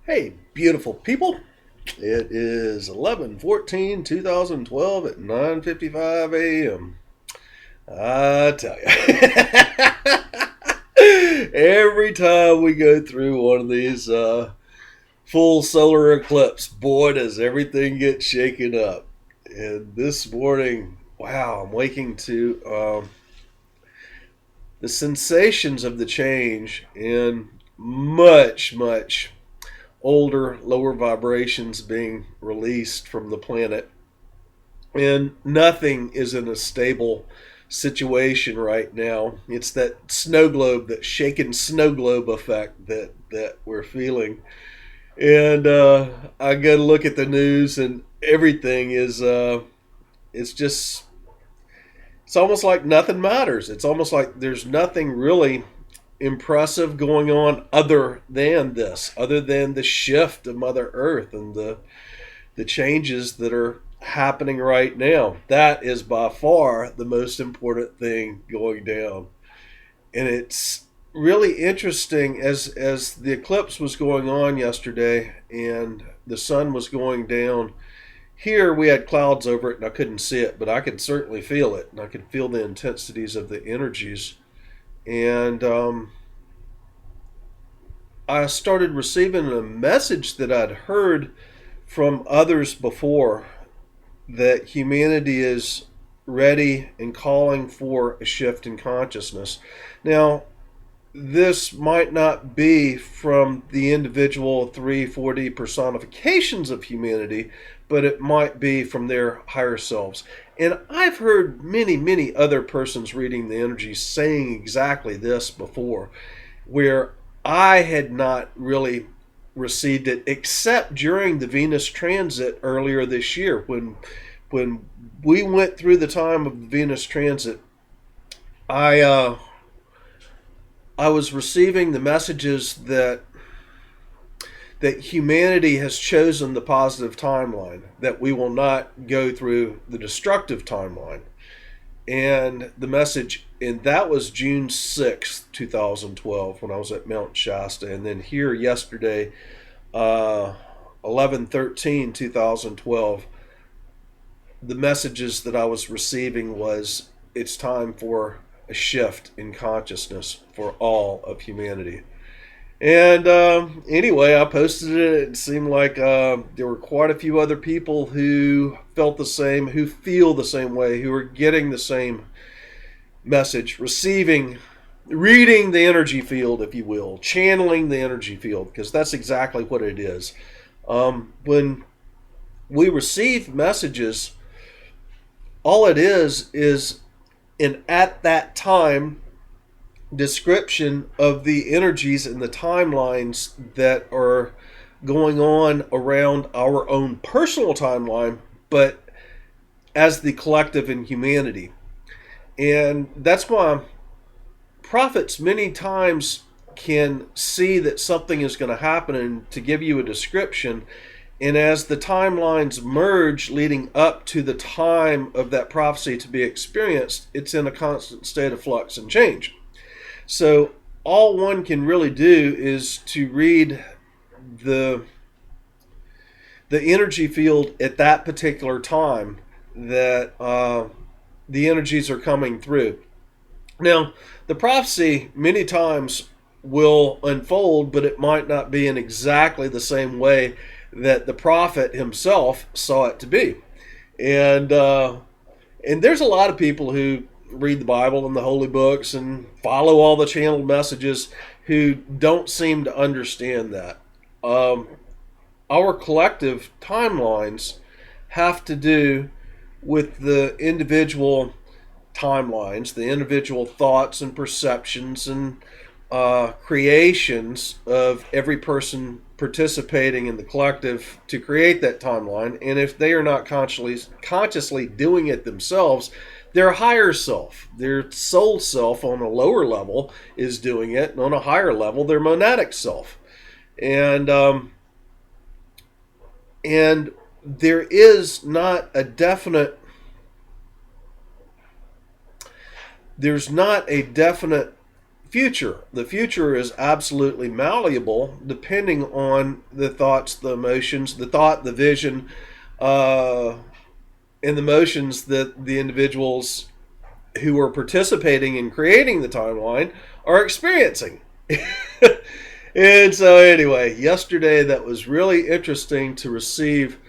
Hey, beautiful people. It is 11/14/2012 at 9:55 a.m. I tell you, every time we go through one of these full solar eclipse, boy, does everything get shaken up. And this morning, wow, I'm waking to the sensations of the change in much older, lower vibrations being released from the planet. And nothing is in a stable situation right now. It's that snow globe, that shaken snow globe effect that we're feeling. And I go to look at the news, and everything is it's just it's almost like nothing matters. It's almost like there's nothing really impressive going on other than this, other than the shift of Mother Earth and the changes that are happening right now. That is by far the most important thing going down. And it's really interesting as the eclipse was going on yesterday and the sun was going down. Here we had clouds over it and I couldn't see it, but I could certainly feel it, and I could feel the intensities of the energies. And I started receiving a message that I'd heard from others before, that humanity is ready and calling for a shift in consciousness. Now, this might not be from the individual 3-4D personifications of humanity, but it might be from their higher selves. And I've heard many other persons reading the energy saying exactly this before, where I had not really received it except during the Venus transit earlier this year. When we went through the time of the Venus transit, I I was receiving the messages that humanity has chosen the positive timeline, that we will not go through the destructive timeline. And the message, and that was June 6th, 2012, when I was at Mount Shasta. And then here yesterday, 11/13/2012, the messages that I was receiving was, it's time for a shift in consciousness for all of humanity. And anyway, I posted it. It seemed like there were quite a few other people who felt the same, who feel the same way, who are getting the same message, reading the energy field, if you will, channeling the energy field, because that's exactly what it is. When we receive messages, all it is an at that time description of the energies and the timelines that are going on around our own personal timeline, but as the collective in humanity. And that's why prophets many times can see that something is going to happen and to give you a description. And as the timelines merge leading up to the time of that prophecy to be experienced, it's in a constant state of flux and change. So all one can really do is to read the energy field at that particular time that the energies are coming through. Now, the prophecy many times will unfold, but it might not be in exactly the same way that the prophet himself saw it to be. And there's a lot of people who read the Bible and the holy books and follow all the channeled messages who don't seem to understand that. Our collective timelines have to do with the individual timelines, the individual thoughts and perceptions and creations of every person participating in the collective to create that timeline. And if they are not consciously doing it themselves, their higher self, their soul self on a lower level is doing it, and on a higher level, their monadic self. And there is not a definite future. The future is absolutely malleable depending on the thoughts, the emotions, the thought, the vision, and the motions that the individuals who are participating in creating the timeline are experiencing. And so, anyway, yesterday that was really interesting to receive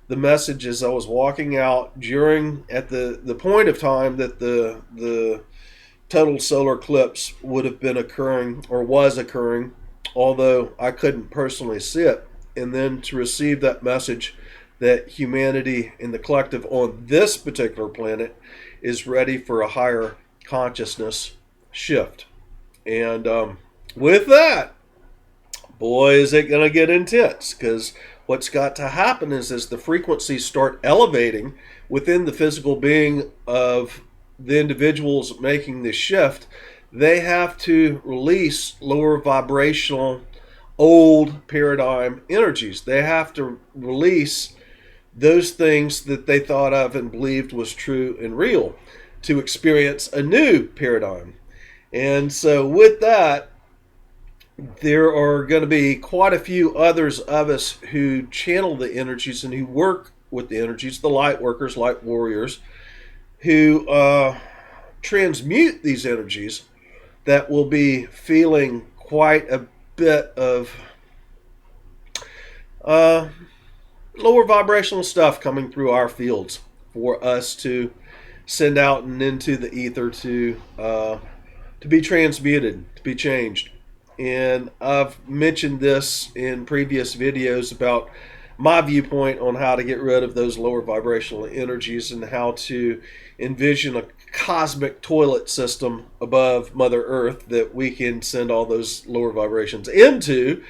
the messages. I was walking out at the point of time that the total solar eclipse would have been occurring or was occurring, although I couldn't personally see it. And then to receive that message that humanity in the collective on this particular planet is ready for a higher consciousness shift. And with that, boy, is it going to get intense, because what's got to happen is as the frequencies start elevating within the physical being of the individuals making this shift, they have to release lower vibrational old paradigm energies. They have to release those things that they thought of and believed was true and real to experience a new paradigm. And so with that, there are going to be quite a few others of us who channel the energies and who work with the energies, the light workers, light warriors, who transmute these energies, that will be feeling quite a bit of lower vibrational stuff coming through our fields for us to send out and into the ether to be transmuted, to be changed. And I've mentioned this in previous videos about my viewpoint on how to get rid of those lower vibrational energies and how to envision a cosmic toilet system above Mother Earth that we can send all those lower vibrations into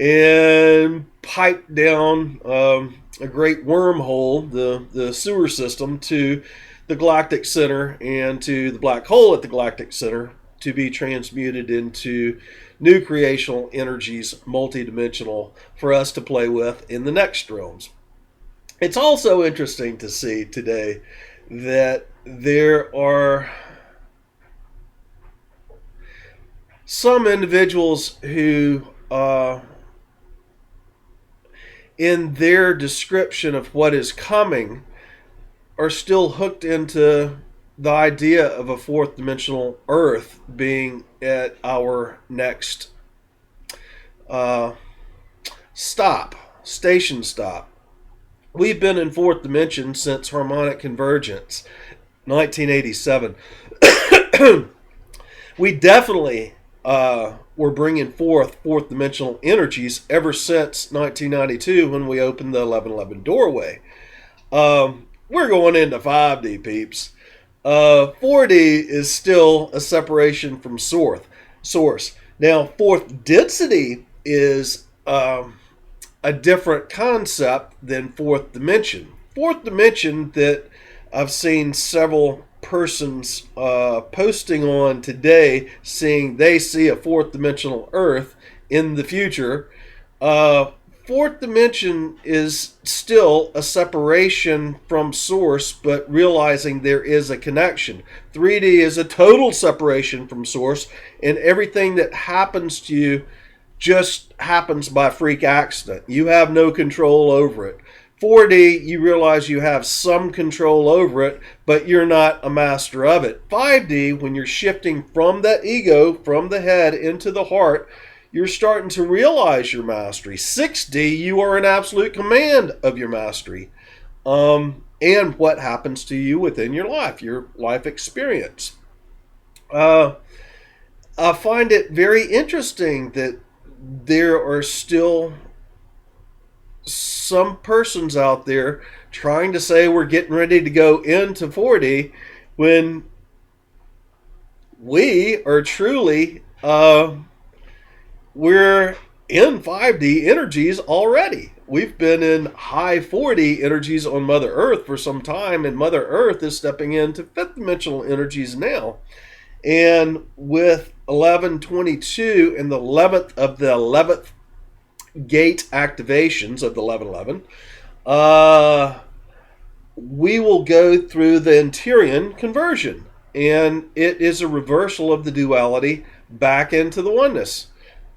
and pipe down a great wormhole, the sewer system, to the galactic center and to the black hole at the galactic center to be transmuted into new creational energies, multidimensional, for us to play with in the next realms. It's also interesting to see today that there are some individuals who, in their description of what is coming, are still hooked into the idea of a fourth dimensional Earth being at our next station stop. We've been in fourth dimension since harmonic convergence, 1987. We definitely were bringing forth fourth dimensional energies ever since 1992 when we opened the 1111 doorway. We're going into 5D, peeps. 4D is still a separation from source. Now, fourth density is a different concept than fourth dimension. Fourth dimension that I've seen several persons posting on today, saying they see a fourth dimensional Earth in the future. Fourth dimension is still a separation from source, but realizing there is a connection. 3D is a total separation from source, and everything that happens to you just happens by freak accident. You have no control over it. 4D, you realize you have some control over it, but you're not a master of it. 5D, when you're shifting from that ego, from the head into the heart, you're starting to realize your mastery. 6D, you are in absolute command of your mastery. And what happens to you within your life experience. I find it very interesting that there are still some persons out there trying to say we're getting ready to go into 4D when we are truly we're in 5D energies already. We've been in high 4D energies on Mother Earth for some time, and Mother Earth is stepping into fifth dimensional energies now. And with 1122 and the 11th of the 11th gate activations of the 1111, we will go through the Interion conversion. And it is a reversal of the duality back into the oneness.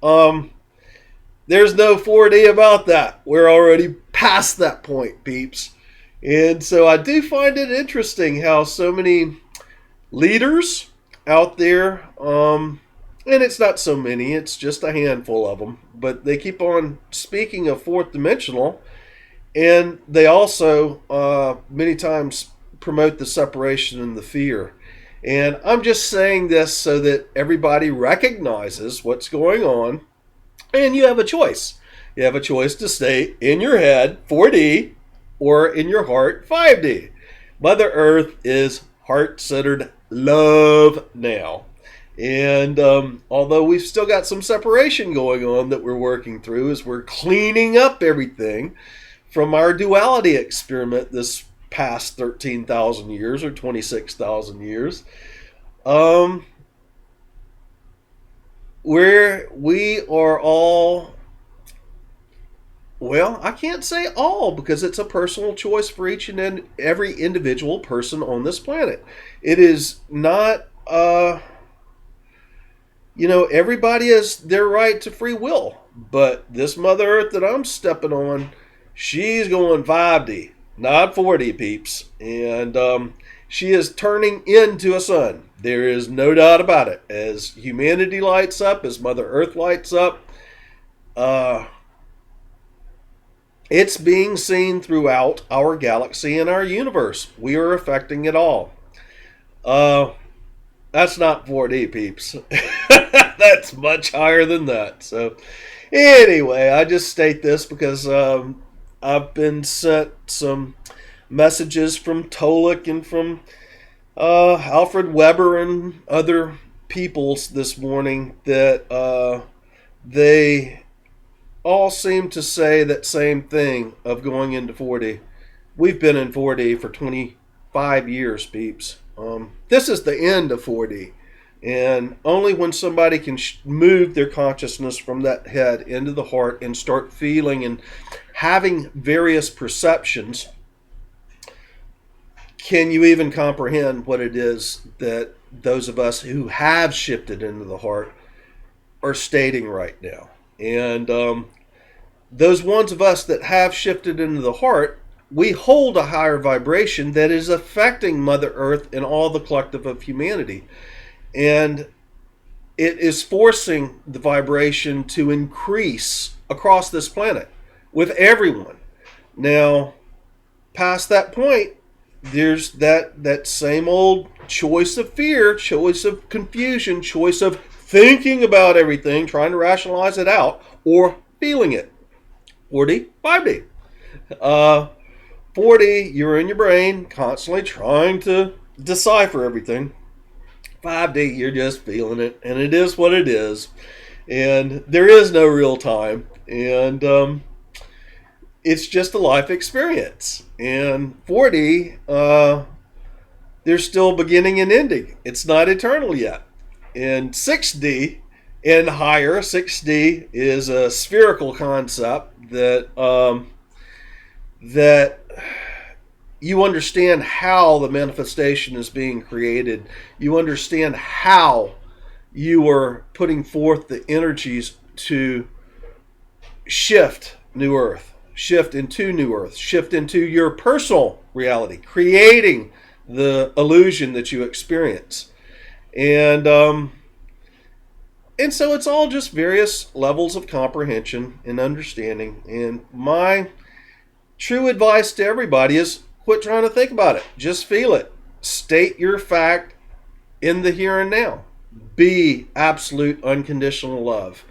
There's no 4D about that. We're already past that point, peeps. And so I do find it interesting how so many leaders out there, and it's not so many, it's just a handful of them, but they keep on speaking of fourth dimensional, and they also many times promote the separation and the fear. And I'm just saying this so that everybody recognizes what's going on, and you have a choice. You have a choice to stay in your head, 4D, or in your heart, 5D. Mother Earth is heart-centered love now. And although we've still got some separation going on that we're working through as we're cleaning up everything from our duality experiment this past 13,000 years or 26,000 years, where we are all, well, I can't say all because it's a personal choice for each and every individual person on this planet. It is not, everybody has their right to free will. But this Mother Earth that I'm stepping on, she's going 5D, not 4D, peeps. And she is turning into a sun. There is no doubt about it. As humanity lights up, as Mother Earth lights up, it's being seen throughout our galaxy and our universe. We are affecting it all. That's not 4D, peeps. That's much higher than that. So anyway, I just state this because I've been sent some messages from Tolek and from Alfred Weber and other peoples this morning that they all seem to say that same thing of going into 4D. We've been in 4D for 25 years, peeps. This is the end of 4D. And only when somebody can move their consciousness from that head into the heart and start feeling and having various perceptions can you even comprehend what it is that those of us who have shifted into the heart are stating right now. And those ones of us that have shifted into the heart, we hold a higher vibration that is affecting Mother Earth and all the collective of humanity. And it is forcing the vibration to increase across this planet with everyone. Now, past that point, there's that same old choice of fear, choice of confusion, choice of thinking about everything, trying to rationalize it out, or feeling it. 4D, 5D. 4D, you're in your brain, constantly trying to decipher everything. 5D, you're just feeling it, and it is what it is. And there is no real time. And it's just a life experience. And 4D, there's still beginning and ending. It's not eternal yet. And 6D and higher, 6D is a spherical concept that you understand how the manifestation is being created. You understand how you are putting forth the energies to shift New Earth, shift into New Earth, shift into your personal reality, creating the illusion that you experience. And so it's all just various levels of comprehension and understanding. And my true advice to everybody is quit trying to think about it. Just feel it. State your fact in the here and now. Be absolute unconditional love.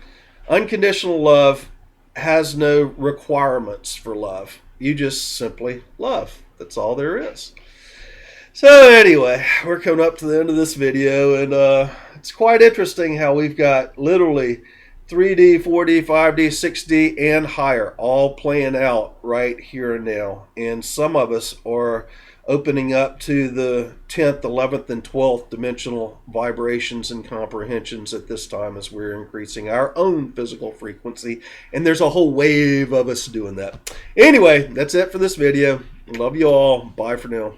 Unconditional love has no requirements for love. You just simply love. That's all there is. So anyway, we're coming up to the end of this video, and it's quite interesting how we've got literally 3D, 4D, 5D, 6D, and higher all playing out right here and now. And some of us are opening up to the 10th, 11th, and 12th dimensional vibrations and comprehensions at this time as we're increasing our own physical frequency. And there's a whole wave of us doing that. Anyway, that's it for this video. Love you all. Bye for now.